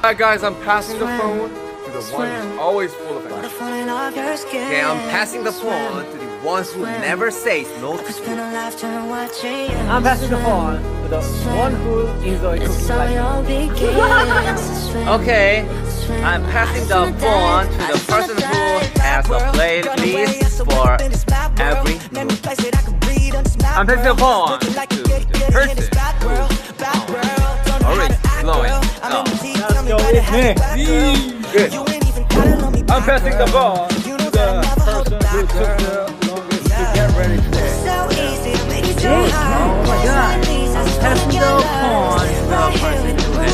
Alright guys, I'm passing the phone to the one who's always full of energy. Okay, I'm passing the phone to the ones who never says no to food. I'm passing the phone to the one who enjoys cooking like Okay, I'm passing the phone to the person who has a playlist for every mood. I'm passing the phone To the person who already flowing. Let's go with me. Good. I'm passing the phone to the person who took the longest to get ready today. Oh my god. I'm passing the phone to the person who